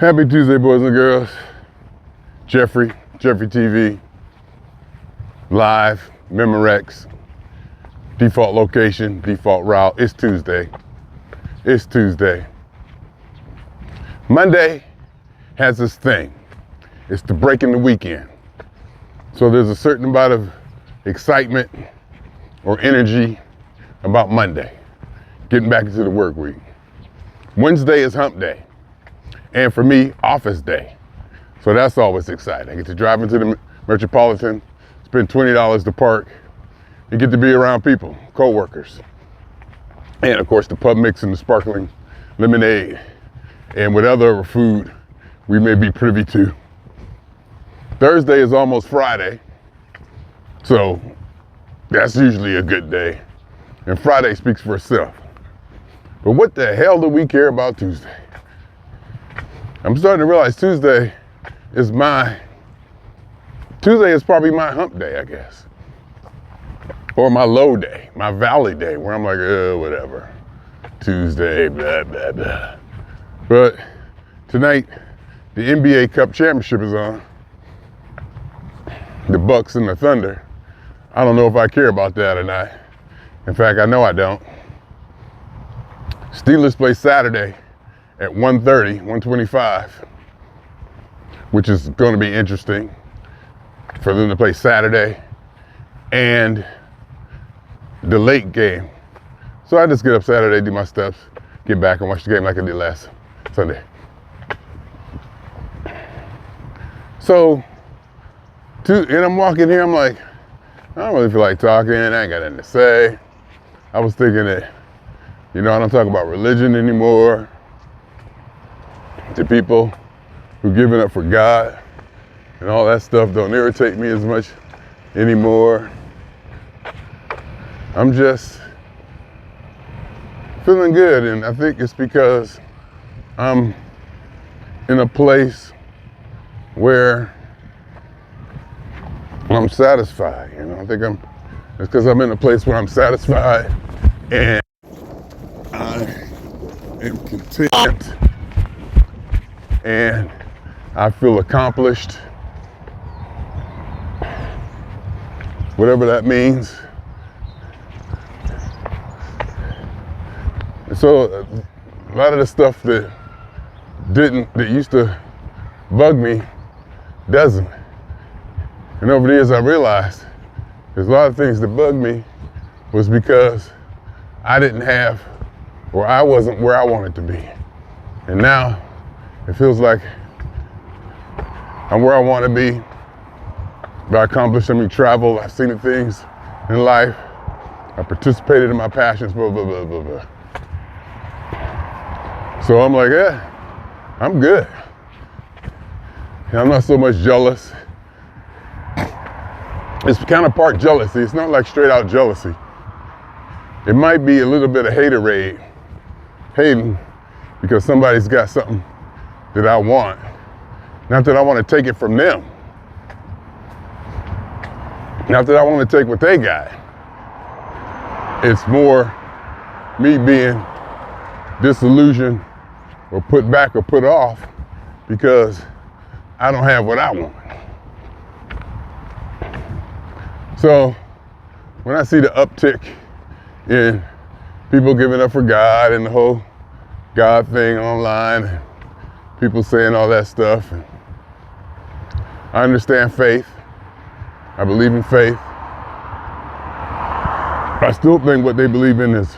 Happy Tuesday, boys and girls. Jeffery TV, live, Memorex, default location, default route. It's Tuesday. It's Tuesday. Monday has this thing. It's the break in the weekend. So there's a certain amount of excitement or energy about Monday, getting back into the work week. Wednesday is hump day. And for me, office day. So that's always exciting. I get to drive into the Metropolitan, spend $20 to park, and get to be around people, co-workers. And of course, the pub mix and the sparkling lemonade, and whatever food we may be privy to. Thursday is almost Friday, so that's usually a good day. And Friday speaks for itself. But what the hell do we care about Tuesday? I'm starting to realize Tuesday is probably my hump day, I guess. Or my low day, my valley day, where I'm like, whatever. Tuesday, blah, blah, blah. But tonight, the NBA Cup Championship is on. The Bucks and the Thunder. I don't know if I care about that or not. In fact, I know I don't. Steelers play Saturday at 1:25, which is going to be interesting for them to play Saturday and the late game. So I just get up Saturday, do my steps, get back and watch the game like I did last Sunday. So, and I'm walking here, I'm like, I don't really feel like talking, I ain't got nothing to say. I was thinking that, I don't talk about religion anymore. To people who given up for God and all that stuff don't irritate me as much anymore. I'm just feeling good, and I think it's because I'm in a place where I'm satisfied. I think it's because I'm in a place where I'm satisfied and I am content. And I feel accomplished, whatever that means. And so a lot of the stuff that used to bug me doesn't. And over the years I realized there's a lot of things that bugged me was because I didn't have, or I wasn't where I wanted to be. And now it feels like I'm where I want to be. I accomplished so many travel. I've seen the things in life. I participated in my passions, blah, blah, blah, blah, blah. So I'm like, I'm good. And I'm not so much jealous. It's kind of part jealousy. It's not like straight out jealousy. It might be a little bit of hating because somebody's got something that I want. Not that I want to take it from them. Not that I want to take what they got. It's more me being disillusioned or put back or put off because I don't have what I want. So when I see the uptick in people giving up for God and the whole God thing online, people saying all that stuff. I understand faith. I believe in faith. I still think what they believe in is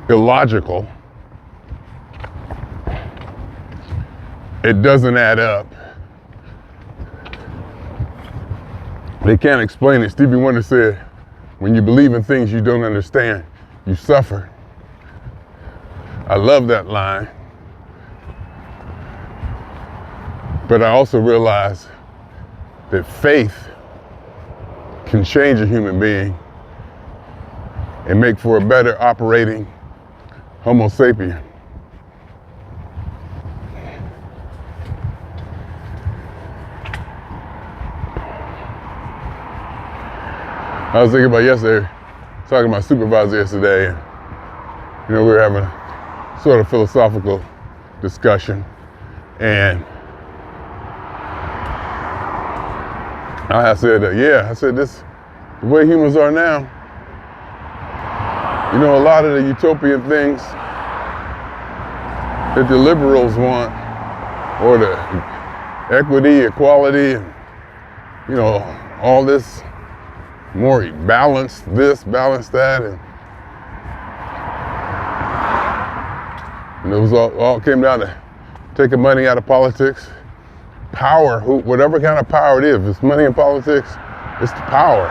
illogical. It doesn't add up. They can't explain it. Stevie Wonder said, when you believe in things you don't understand, you suffer. I love that line. But I also realize that faith can change a human being and make for a better operating Homo sapien. I was thinking about yesterday, talking to my supervisor yesterday, and we were having sort of philosophical discussion. And I said, this, the way humans are now, you know, a lot of the utopian things that the liberals want, or the equity, equality, and, you know, all this more balance this, balance that, and it was all came down to taking money out of politics. Power, whatever kind of power it is, if it's money in politics, it's the power.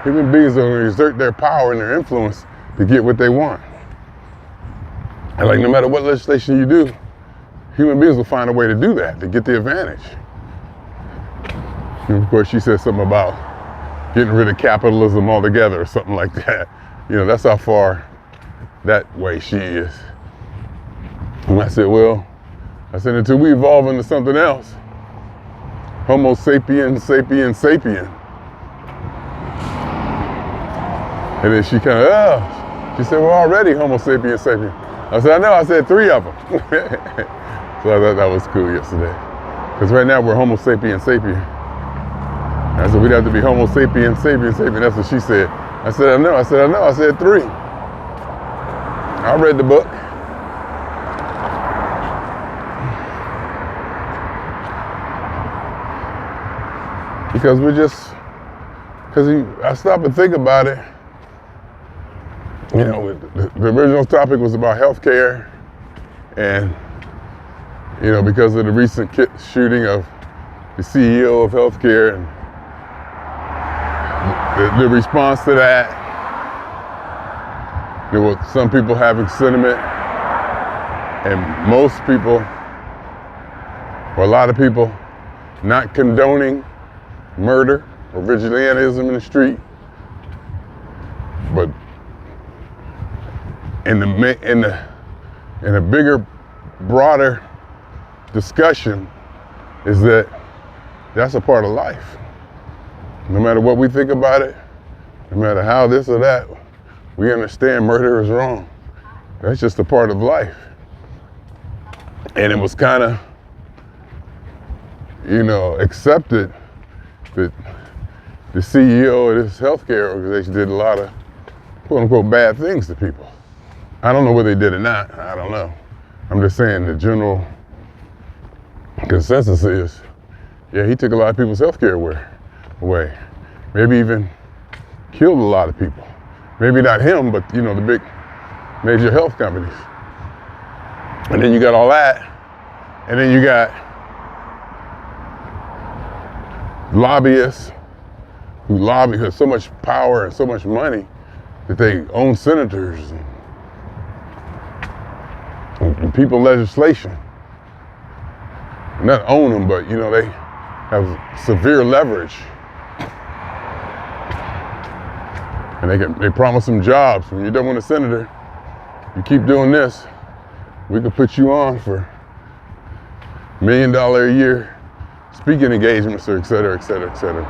Human beings are going to exert their power and their influence to get what they want. And like, no matter what legislation you do, human beings will find a way to do that, to get the advantage. And of course, she said something about getting rid of capitalism altogether or something like that. You know, that's how far that way she is. And I said, until we evolve into something else, Homo sapiens, sapien, sapien. And then she kind of, she said, we're already Homo sapiens, sapien. I said, I know, I said 3 of them. So I thought that was cool yesterday. Because right now we're Homo sapiens, sapien. I said, we'd have to be Homo sapiens, sapien, sapien. That's what she said. I said, I know, I said 3. I read the book. Because I stop and think about it. You know, the original topic was about healthcare, and, you know, because of the recent shooting of the CEO of healthcare, and the response to that, there were some people having sentiment, and most people, or a lot of people, not condoning murder or vigilantism in the street, but in a bigger, broader discussion is that that's a part of life. No matter what we think about it, no matter how this or that, we understand murder is wrong. That's just a part of life. And it was kind of, you know, accepted that the CEO of this healthcare organization did a lot of quote unquote bad things to people. I don't know whether they did or not, I don't know. I'm just saying the general consensus is, yeah, he took a lot of people's healthcare away. Maybe even killed a lot of people. Maybe not him, but you know, the big major health companies. And then you got all that, and then you got lobbyists who lobby, who have so much power and so much money that they own senators and people legislation. Not own them, but you know, they have severe leverage. And they promise them jobs. When you're done with a senator, you keep doing this, we can put you on for $1 million a year speaking engagements, or et cetera, et cetera, et cetera.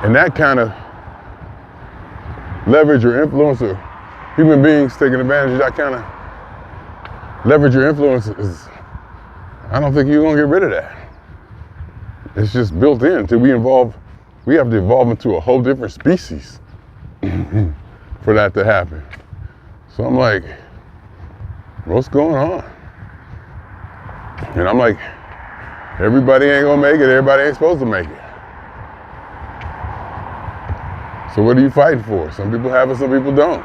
And that kind of leverage or influence, or human beings taking advantage of that kind of leverage or influence is, I don't think you're gonna get rid of that. It's just built in until we have to evolve into a whole different species for that to happen. So I'm like, what's going on? And I'm like, everybody ain't gonna make it, everybody ain't supposed to make it. So what are you fighting for? Some people have it, some people don't.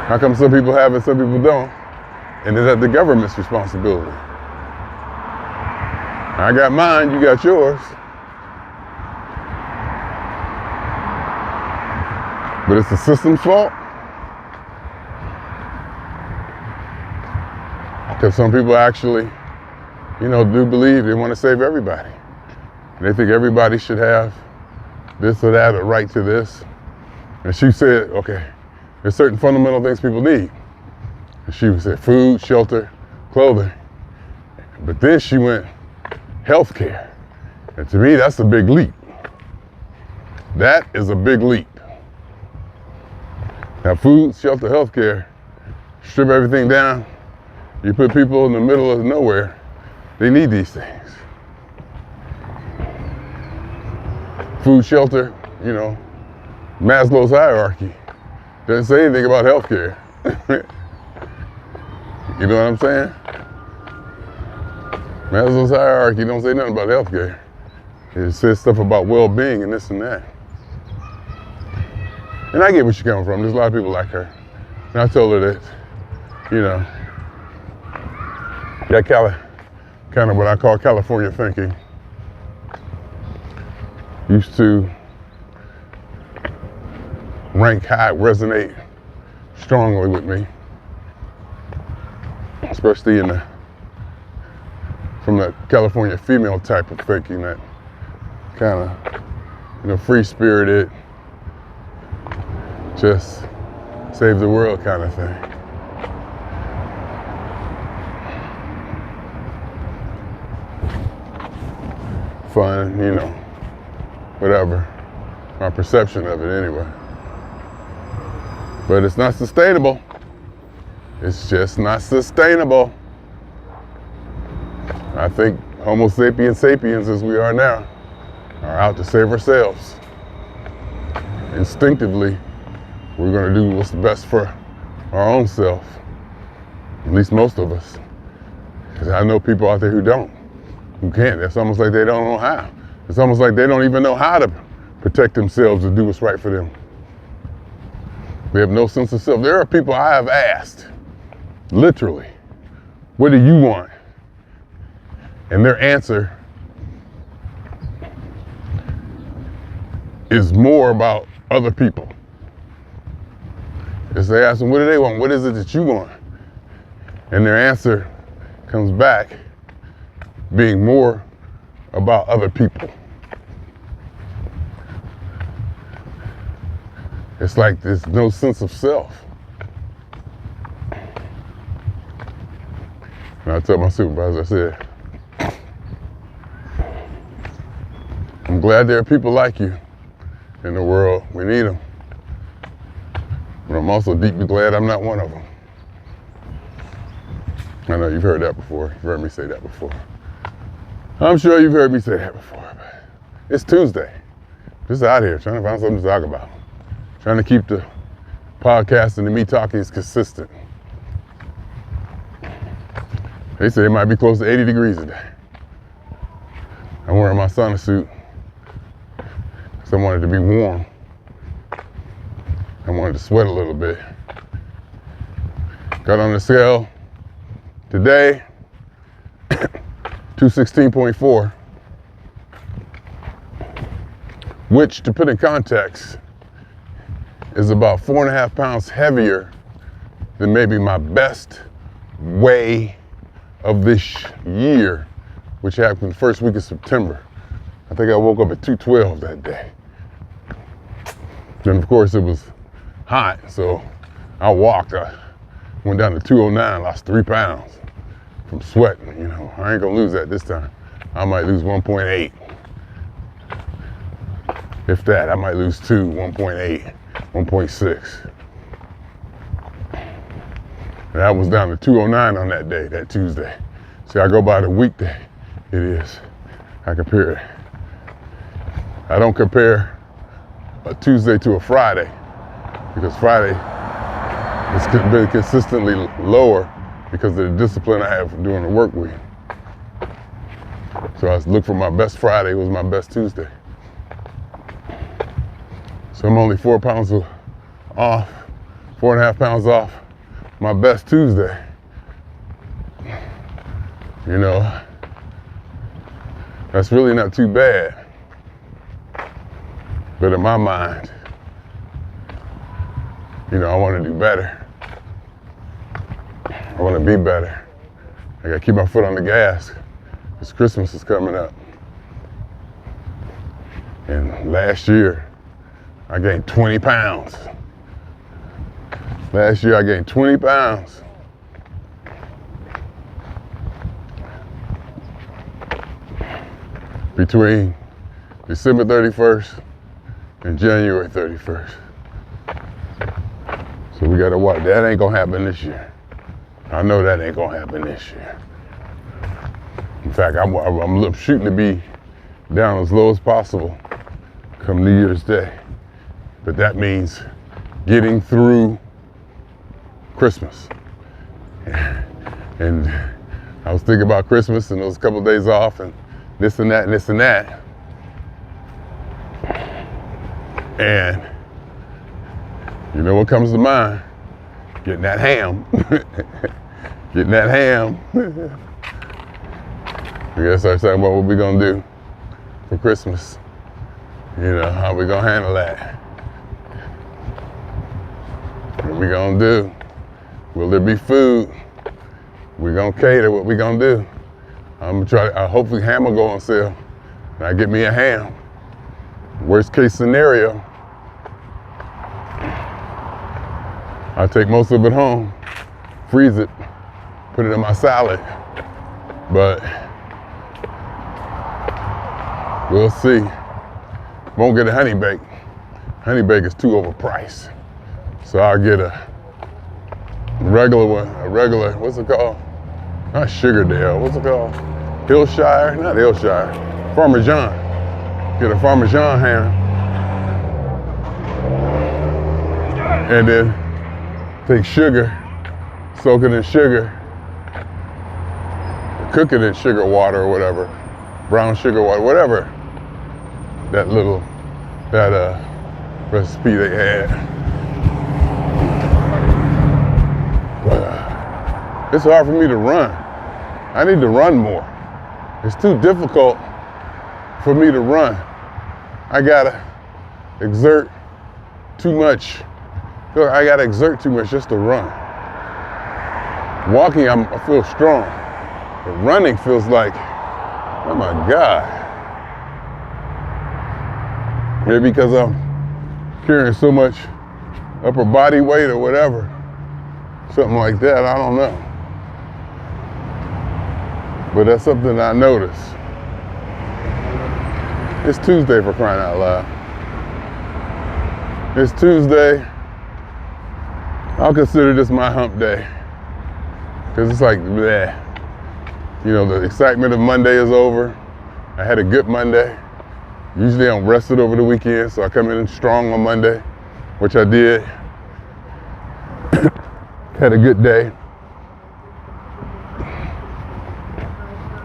How come some people have it, some people don't? And is that the government's responsibility? I got mine, you got yours. But it's the system's fault? Because some people actually, you know, do believe they want to save everybody. They think everybody should have this or that, or right to this. And she said, okay, there's certain fundamental things people need. And she said food, shelter, clothing. But then she went healthcare. And to me, that's a big leap. That is a big leap. Now food, shelter, healthcare, strip everything down, you put people in the middle of nowhere, they need these things. Food, shelter, you know, Maslow's hierarchy. Doesn't say anything about healthcare. You know what I'm saying? Maslow's hierarchy don't say nothing about healthcare. It says stuff about well-being and this and that. And I get where she's coming from. There's a lot of people like her. And I told her that, you know, that kind of what I call California thinking used to rank high, resonate strongly with me, especially from the California female type of thinking, that kind of, you know, free-spirited, just save the world kind of thing. Fun, you know, whatever. My perception of it anyway. But it's not sustainable. It's just not sustainable. I think Homo sapiens sapiens, as we are now, are out to save ourselves. Instinctively, we're going to do what's best for our own self. At least most of us. Because I know people out there who don't, who can't. It's almost like they don't know how. It's almost like they don't even know how to protect themselves and do what's right for them. They have no sense of self. There are people I have asked, literally, what do you want? And their answer is more about other people. As they ask them, what do they want? What is it that you want? And their answer comes back being more about other people. It's like there's no sense of self. And I told my supervisor, I said, I'm glad there are people like you in the world. We need them. But I'm also deeply glad I'm not one of them. I know you've heard that before. You've heard me say that before. I'm sure you've heard me say that before. But it's Tuesday. Just out here trying to find something to talk about. Trying to keep the podcast and the MeTalking consistent. They say it might be close to 80 degrees today. I'm wearing my sauna suit because I wanted to be warm. I wanted to sweat a little bit. Got on the scale today, 216.4, which, to put in context, is about 4.5 pounds heavier than maybe my best weigh of this year, which happened the first week of September. I think I woke up at 212 that day. And of course it was hot, so I walked. I went down to 209, lost 3 pounds from sweating. You know, I ain't gonna lose that this time. I might lose 1.8. If that, I might lose 2, 1.8, 1.6. And I was down to 209 on that day, that Tuesday. See, I go by the weekday. It is. I compare it. I don't compare a Tuesday to a Friday, because Friday has been consistently lower because of the discipline I have during the work week. So I look for my best Friday was my best Tuesday. So I'm only 4 pounds off, 4.5 pounds off my best Tuesday. You know, that's really not too bad. But in my mind, you know, I want to do better. I want to be better. I got to keep my foot on the gas because Christmas is coming up. And last year, I gained 20 pounds. Last year, I gained 20 pounds. Between December 31st and January 31st. So we gotta watch. That ain't gonna happen this year. I know that ain't gonna happen this year. In fact, I'm shooting to be down as low as possible come New Year's Day. But that means getting through Christmas. And I was thinking about Christmas and those couple of days off and this and that and this and that. And you know what comes to mind? Getting that ham. Getting that ham. We gotta start talking about what we're gonna do for Christmas. You know, how we gonna handle that. What we gonna do? Will there be food? We gonna cater, what we gonna do? I'm gonna try, hopefully ham will go on sale. And I get me a ham. Worst case scenario, I take most of it home, freeze it, put it in my salad. But we'll see. Won't get a honey bake. Honey bake is too overpriced. So I'll get a regular one, what's it called? Not Sugardale, what's it called? Hillshire, not Hillshire, Farmer John. Get a Farmer John ham. And then take sugar, soak it in sugar, cook it in sugar water or whatever, brown sugar water, whatever that recipe they had. But it's hard for me to run. I need to run more. It's too difficult for me to run. I gotta exert too much. I gotta exert too much just to run. Walking, I feel strong. But running feels like, oh my God. Maybe because I'm carrying so much upper body weight or whatever. Something like that, I don't know. But that's something I noticed. It's Tuesday, for crying out loud. It's Tuesday. I'll consider this my hump day. Cause it's like, bleh. You know, the excitement of Monday is over. I had a good Monday. Usually I'm rested over the weekend, so I come in strong on Monday, which I did. Had a good day.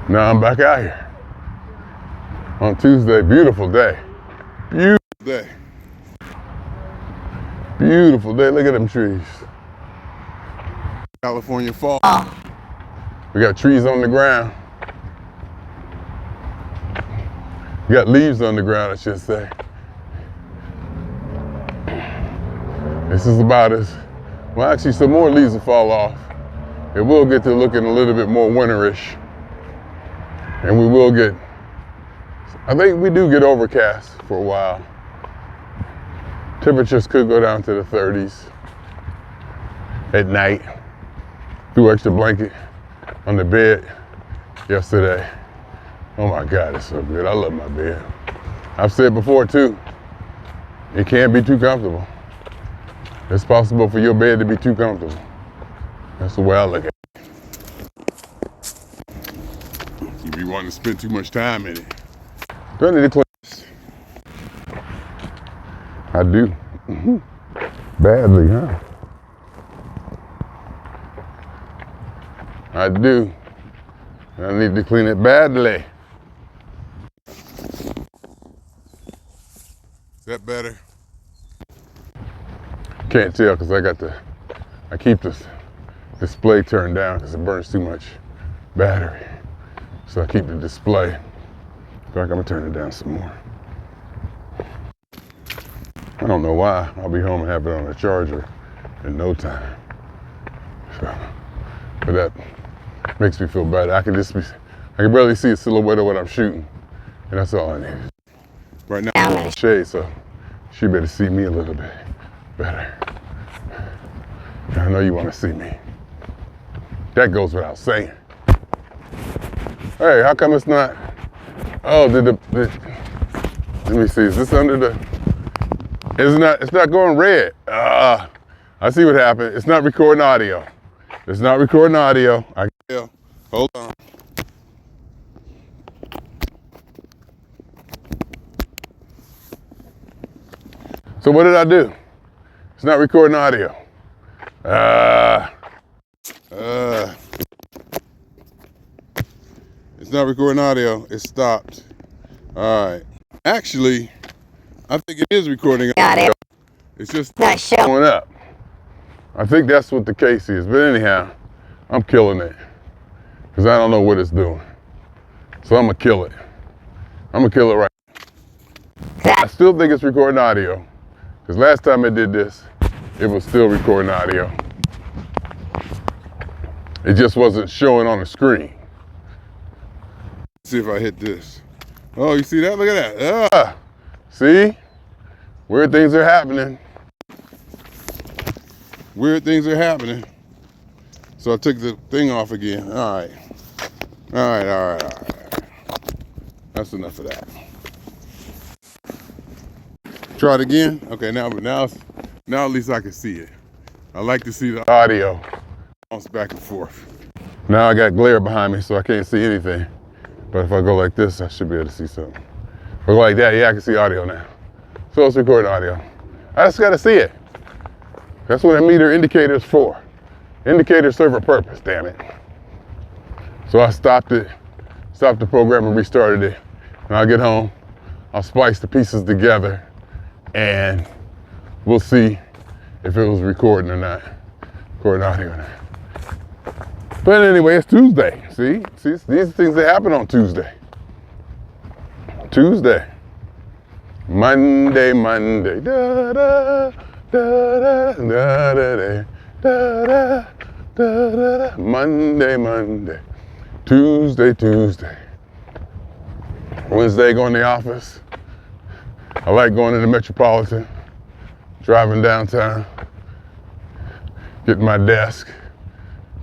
Now I'm back out here on Tuesday. Beautiful day. Beautiful day. Beautiful day. Look at them trees. California fall. We got trees on the ground. We got leaves on the ground, I should say. This is about as, well, actually some more leaves will fall off. It will get to looking a little bit more winterish. And we will get, I think we do get overcast for a while. Temperatures could go down to the 30s at night. Threw extra blanket on the bed yesterday. Oh my God, it's so good. I love my bed. I've said before too, it can't be too comfortable. It's possible for your bed to be too comfortable. That's the way I look at it. You be wanting to spend too much time in it. Do I need to clean this? I do. Badly, huh? I do. I need to clean it badly. Is that better? Can't tell because I keep this display turned down because it burns too much battery. So I keep the display. In fact, I'm gonna turn it down some more. I don't know why. I'll be home and have it on a charger in no time. So, but that makes me feel better. I can barely see a silhouette of what I'm shooting. And that's all I need. Right now I'm in the shade, so she better see me a little bit better. I know you want to see me. That goes without saying. Hey, how come it's not? Oh, let me see, is this under the, it's not going red. I I see what happened. It's not recording audio. It's not recording audio. I can tell. Hold on. So what did I do? It's not recording audio. It's not recording audio. It stopped. All right. Actually, I think it is recording audio. It's just not showing up. I think that's what the case is. But anyhow, I'm killing it because I don't know what it's doing. So I'm gonna kill it. I'm gonna kill it right now. I still think it's recording audio because last time I did this, it was still recording audio. It just wasn't showing on the screen. Let's see if I hit this. Oh, you see that? Look at that. See? Weird things are happening. Weird things are happening. So I took the thing off again. All right. All right. That's enough of that. Try it again. Okay, now at least I can see it. I like to see the audio bounce back and forth. Now I got glare behind me, so I can't see anything. But if I go like this, I should be able to see something. If I go like that, yeah, I can see audio now. So it's recording audio. I just gotta see it. That's what a meter indicator is for. Indicators serve a purpose, damn it. So I stopped the program and restarted it. When I get home, I'll splice the pieces together and we'll see if it was recording or not. Recording audio or not. But anyway, it's Tuesday. See, these are things that happen on Tuesday. Monday, da da da da da da da da da. Monday, Tuesday. Wednesday, going to the office. I like going to the Metropolitan, driving downtown, getting my desk,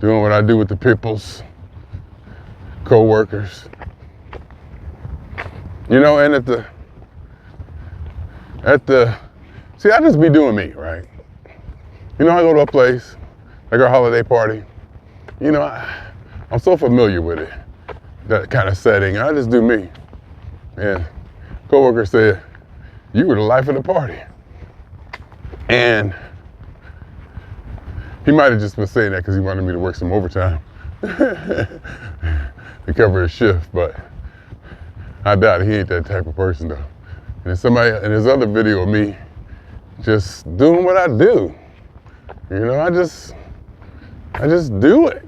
doing what I do with the peoples, co-workers. You know, and see, I just be doing me, right? You know, I go to a place, like our holiday party, you know, I'm so familiar with it, that kind of setting, I just do me. And coworker said, you were the life of the party. And he might have just been saying that because he wanted me to work some overtime to cover his shift, but I doubt it. He ain't that type of person though. And there's somebody in his other video of me just doing what I do. You know, I just do it.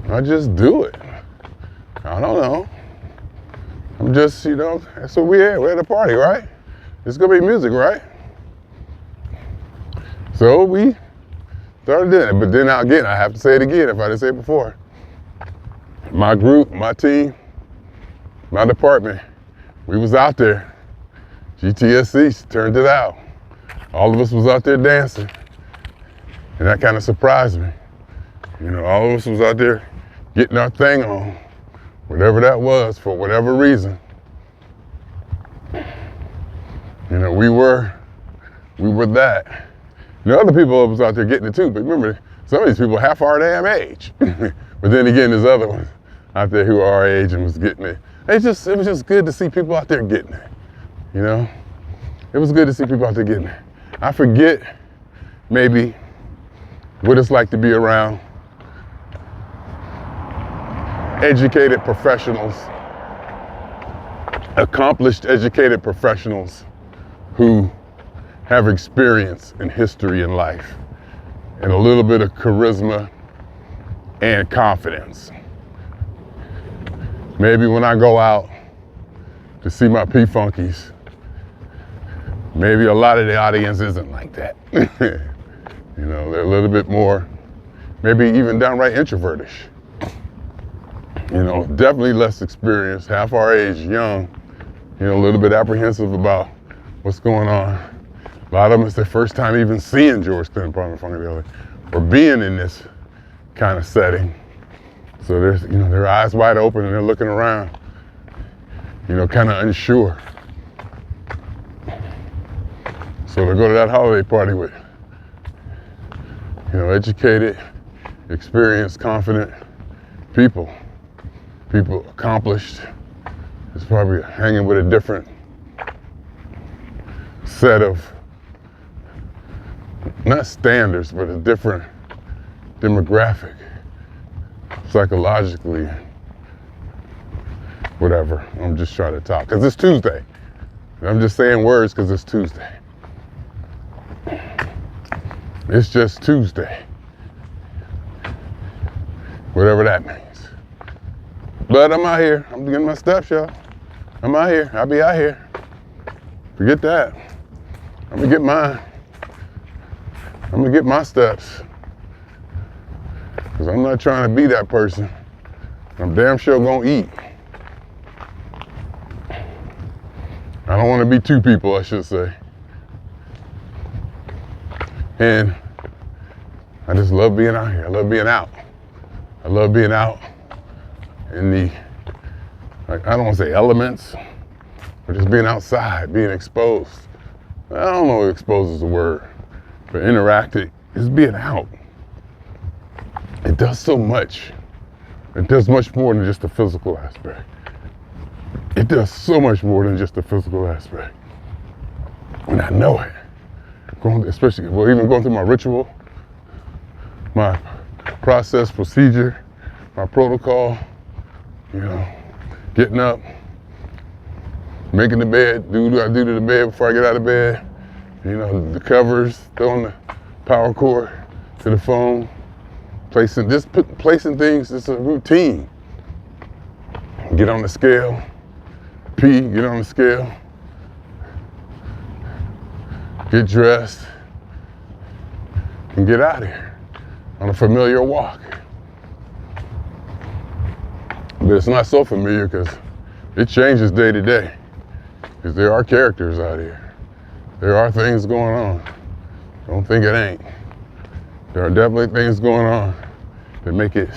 I just do it. I don't know. I'm just, you know, that's what we're at a party, right? It's gonna be music, right? So we started doing it, but then again, I have to say it again if I didn't say it before. My group, my team, my department, we was out there. GTSC turned it out. All of us was out there dancing. And that kind of surprised me. You know, all of us was out there getting our thing on, whatever that was, for whatever reason. You know, we were that. You know, other people was out there getting it too, but remember, some of these people half our damn age. But then again, there's other ones out there who are our age and was getting it. It was just good to see people out there getting it, you know? It was good to see people out there getting it. I forget maybe what it's like to be around educated professionals, accomplished educated professionals who have experience in history and life and a little bit of charisma and confidence. Maybe when I go out to see my P-Funkies, maybe a lot of the audience isn't like that. You know, they're a little bit more, maybe even downright introvertish. You know, definitely less experienced, half our age, young, you know, a little bit apprehensive about what's going on. A lot of them, it's their first time even seeing George Clinton, Parliament Funkadelic, or being in this kind of setting. So there's, you know, their eyes wide open and they're looking around, you know, kind of unsure. So to go to that holiday party with, educated, experienced, confident people accomplished, is probably hanging with a different set of, not standards, but a different demographic, psychologically, whatever. I'm just trying to talk, because it's Tuesday. I'm just saying words because it's Tuesday. It's just Tuesday. Whatever that means. But I'm out here. I'm getting my steps, y'all. I'm out here. I'll be out here. Forget that. I'm gonna get mine. I'm gonna get my steps. Because I'm not trying to be that person. I'm damn sure gonna eat. I don't want to be two people, I should say. And I just love being out here. I love being out. I love being out in the, I don't want to say elements, but just being outside, being exposed. I don't know if exposed is the word, but interacting is being out. It does so much. It does much more than just the physical aspect. It does so much more than just the physical aspect. And I know it. Especially, even going through my ritual, my process, procedure, my protocol, getting up, making the bed, do what I do to the bed before I get out of bed, the covers, throwing the power cord to the phone, placing things, it's a routine. Get on the scale, get on the scale, get dressed, and get out of here on a familiar walk. But it's not so familiar because it changes day to day. Because there are characters out here. There are things going on. Don't think it ain't. There are definitely things going on that make it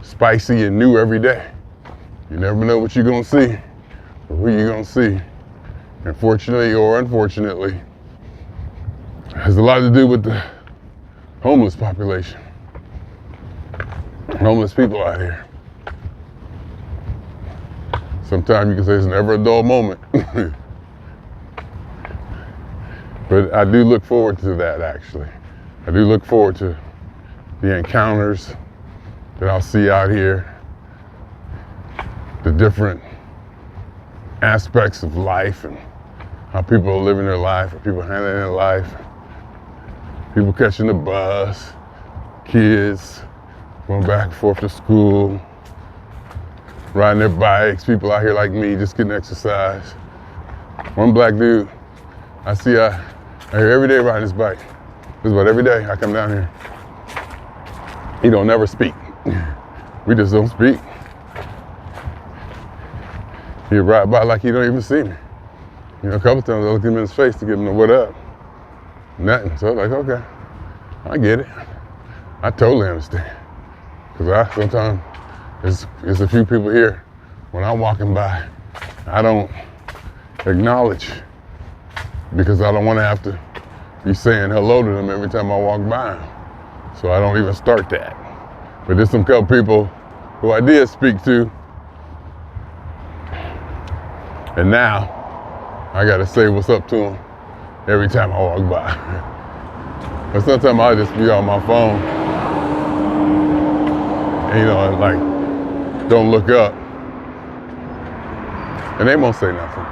spicy and new every day. You never know what you're gonna see or who you're gonna see. And fortunately or unfortunately, it has a lot to do with the homeless population. Homeless people out here. Sometimes you can say it's never a dull moment. But I do look forward to that, actually. I do look forward to the encounters that I'll see out here, the different aspects of life and how people are living their life, how people are handling their life, people catching the bus, kids going back and forth to school, riding their bikes, people out here like me just getting exercise. One black dude I see I hear every day riding his bike. Just about every day I come down here. He don't never speak. We just don't speak. He ride by like he don't even see me. A couple times I looked him in his face to give him the what up. Nothing. So I was like, okay, I get it. I totally understand. Because sometimes there's a few people here, when I'm walking by, I don't acknowledge because I don't want to have to be saying hello to them every time I walk by them. So I don't even start that. But there's some couple people who I did speak to, and now I gotta say what's up to them every time I walk by. But sometimes I'll just be on my phone, and like, don't look up. And they won't say nothing,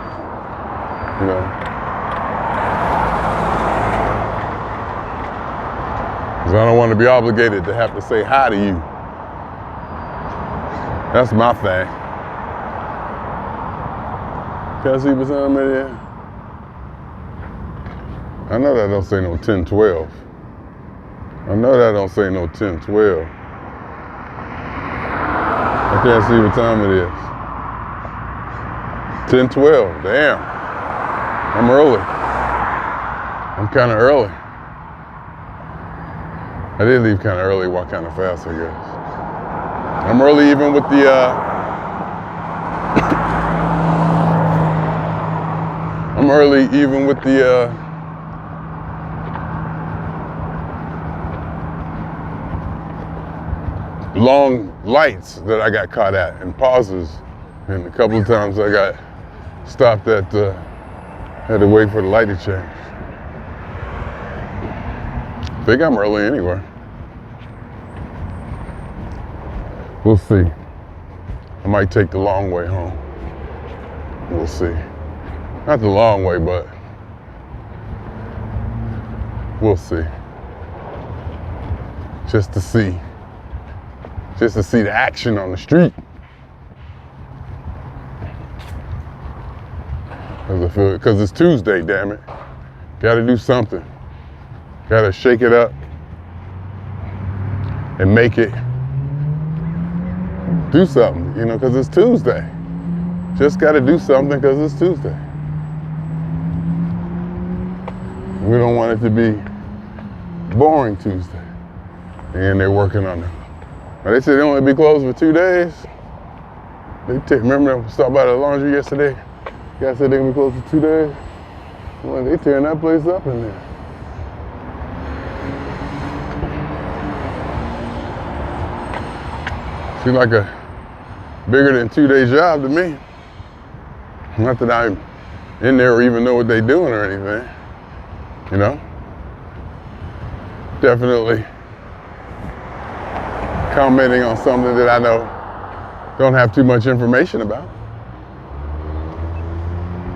Because I don't want to be obligated to have to say hi to you. That's my thing. Can I see what's on there? I know that don't say no 10-12. I know that don't say no 10-12. I can't see what time it is. 10-12, damn. I'm early. I'm kind of early. I did leave kind of early, walk kind of fast, I guess. I'm early even with the, I'm early even with the long lights that I got caught at and pauses. And a couple of times I got stopped at, had to wait for the light to change. I think I'm early anyway. We'll see. I might take the long way home. We'll see. Not the long way, but we'll see. Just to see the action on the street. Because it's Tuesday, damn it. Gotta do something. Gotta shake it up and make it do something, you know, because it's Tuesday. Just gotta do something because it's Tuesday. We don't want it to be boring Tuesday. And they're working on it. But they said they only be closed for 2 days. Remember I stopped by the laundry yesterday? Guy said they're gonna be closed for 2 days. Well, they tearing that place up in there. Seems like a bigger than 2-day job to me. Not that I'm in there or even know what they're doing or anything, you know? Definitely commenting on something that I know don't have too much information about.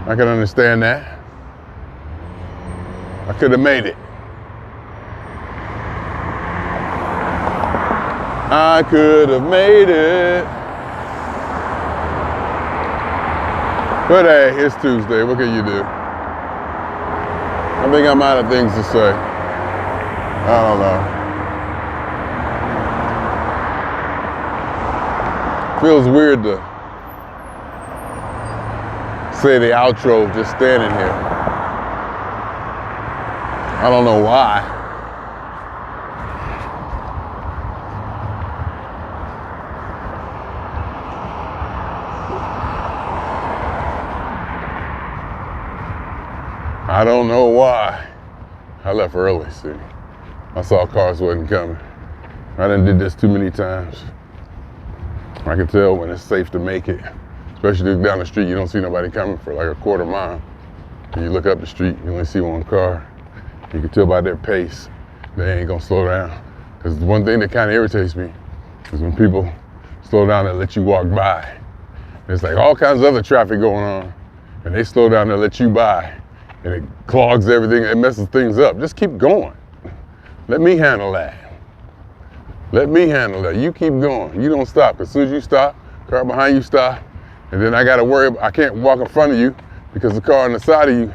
I can understand that. I could have made it. I could have made it. But hey, it's Tuesday. What can you do? I think I'm out of things to say. I don't know. Feels weird to say the outro just standing here. I don't know why. I don't know why. I left early, see. I saw cars wasn't coming. I done did this too many times. I can tell when it's safe to make it. Especially down the street, you don't see nobody coming for like a quarter mile. And you look up the street, you only see one car. You can tell by their pace, they ain't gonna slow down. Because one thing that kind of irritates me is when people slow down and let you walk by. There's like all kinds of other traffic going on, and they slow down and let you by. And it clogs everything, it messes things up. Just keep going. Let me handle that. Let me handle that. You keep going. You don't stop. As soon as you stop, car behind you stop, and then I gotta worry, I can't walk in front of you because the car on the side of you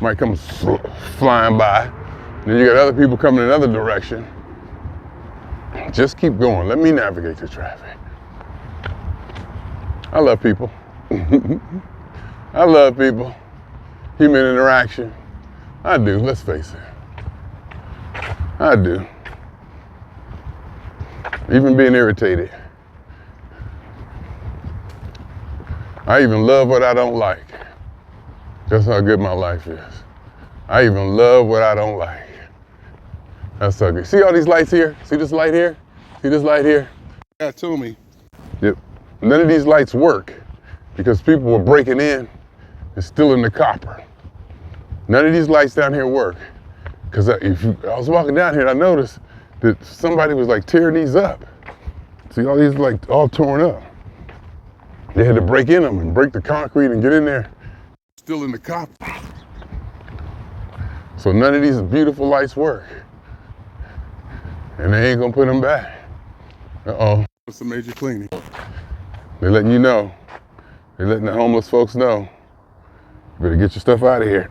might come flying by. And then you got other people coming in another direction. Just keep going. Let me navigate the traffic. I love people. I love people. Human interaction. I do, let's face it. I do. Even being irritated. I even love what I don't like. That's how good my life is. I even love what I don't like. That's so good. See all these lights here? See this light here? See this light here? That told me. Yep. None of these lights work because people were breaking in and stealing the copper. None of these lights down here work. Because I was walking down here and I noticed that somebody was like tearing these up. See all these like all torn up. They had to break in them and break the concrete and get in there, stealing the copper. So none of these beautiful lights work. And they ain't gonna put them back. Uh-oh, it's a major cleaning. They're letting you know. They're letting the homeless folks know. You better get your stuff out of here.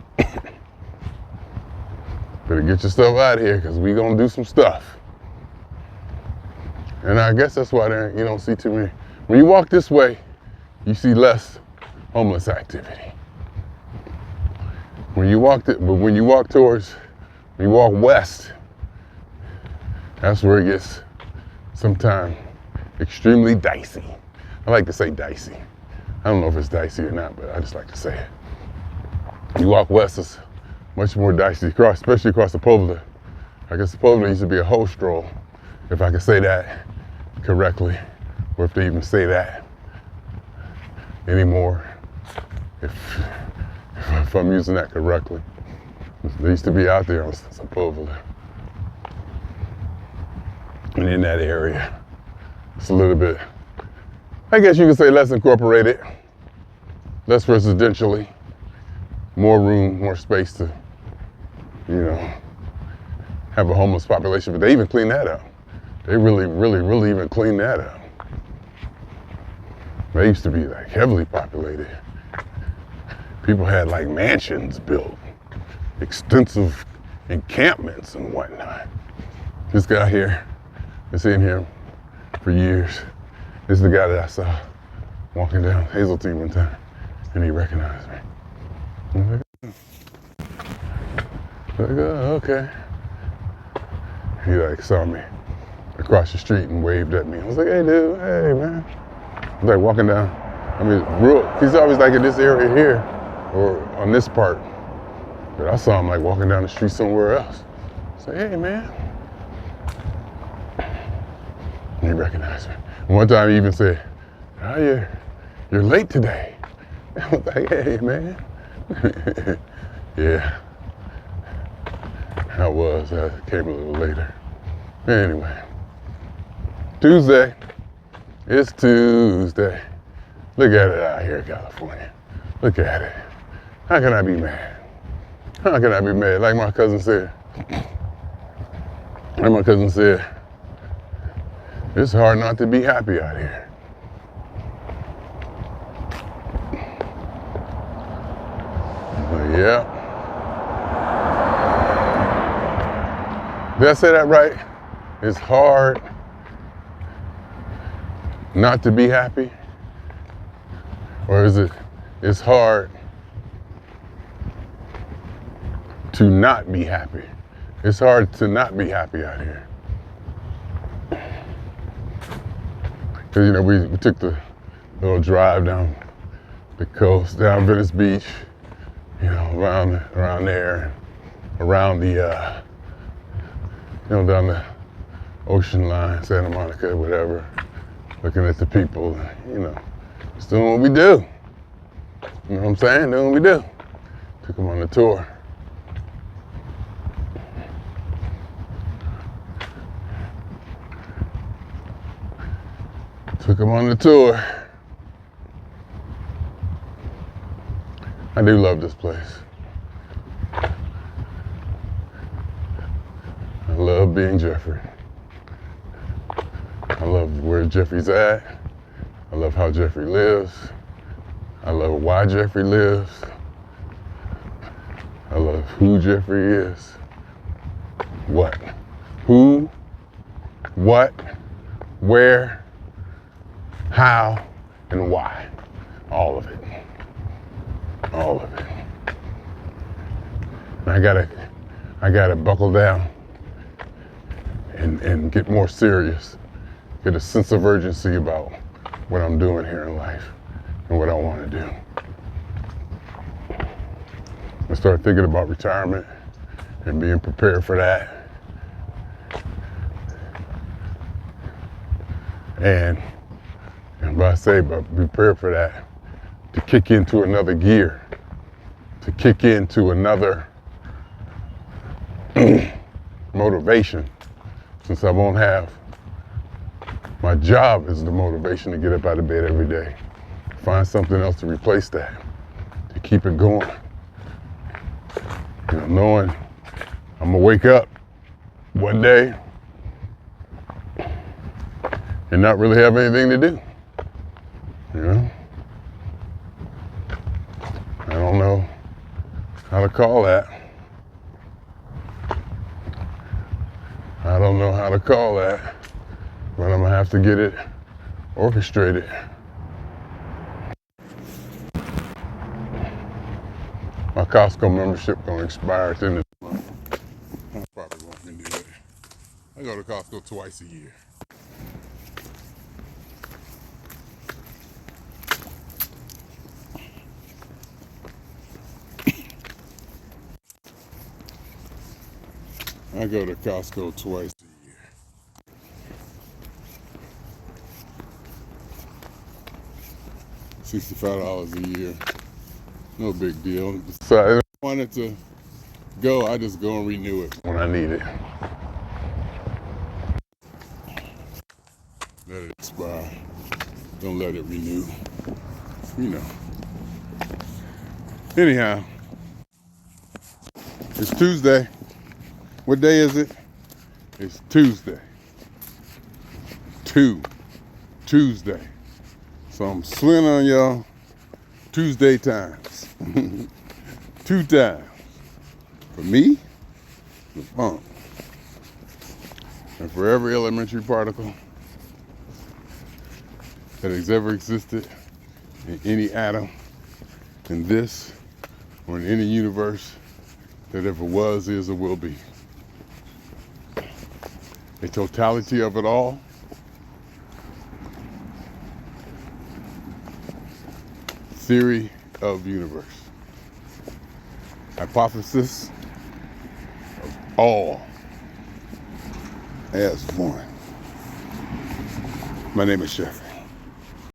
Better get your stuff out of here because we gonna do some stuff. And I guess that's why you don't see too many. When you walk this way, you see less homeless activity. When you walk west, that's where it gets sometimes extremely dicey. I like to say dicey. I don't know if it's dicey or not, but I just like to say it. You walk west, it's much more dicey, especially across the Povler. I guess the Povler used to be a hoe stroll, if I could say that, correctly, or if they even say that anymore, if I'm using that correctly. They used to be out there on supposedly. And in that area, it's a little bit, I guess you could say, less incorporated, less residentially, more room, more space to, have a homeless population. But they even clean that up. They really even clean that up. They used to be like heavily populated. People had like mansions built, extensive encampments and whatnot. This guy here, been sitting here for years. This is the guy that I saw walking down Hazeltine one time, and he recognized me. I was like, oh, okay. He like saw me across the street and waved at me. I was like, hey dude, hey man. I was like walking down. He's always like in this area here, or on this part. But I saw him like walking down the street somewhere else. I said, hey man. And he recognized me. And one time he even said, oh, you're late today. I was like, hey man. Yeah. I came a little later. Anyway. Tuesday. It's Tuesday. Look at it out here in California. Look at it. How can I be mad? How can I be mad? Like my cousin said, it's hard not to be happy out here. But yeah. Did I say that right? It's hard not to be happy? Or is it's hard to not be happy? It's hard to not be happy out here. Because, we took the little drive down the coast, down Venice Beach, around there, around the, down the ocean line, Santa Monica, whatever, looking at the people, just doing what we do. You know what I'm saying? Doing what we do. Took them on the tour. I do love this place. I love being Jeffrey. I love where Jeffrey's at. I love how Jeffrey lives. I love why Jeffrey lives. I love who Jeffrey is. What? Who? What? Where? How? And why? All of it. All of it. I gotta buckle down and get more serious. Get a sense of urgency about what I'm doing here in life and what I want to do. I start thinking about retirement and being prepared for that. And by be prepared for that, to kick into another gear, to kick into another motivation, since I won't have my job is the motivation to get up out of bed every day. Find something else to replace that, to keep it going. Knowing I'm gonna wake up one day and not really have anything to do. I don't know how to call that. But I'm gonna have to get it orchestrated. My Costco membership gonna expire at the end of the month. I probably won't renew it. I go to Costco twice a year. I go to Costco twice a year. $65 a year. No big deal. So if I wanted to go, I just go and renew it when I need it. Let it expire. Don't let it renew. You know. Anyhow, it's Tuesday. What day is it? It's Tuesday. Tuesday. So I'm swinging on y'all Tuesday times. 2 times. For me, the funk. And for every elementary particle that has ever existed in any atom in this or in any universe that ever was, is, or will be. A totality of it all. Theory of universe. Hypothesis of all as one. My name is Jeffery.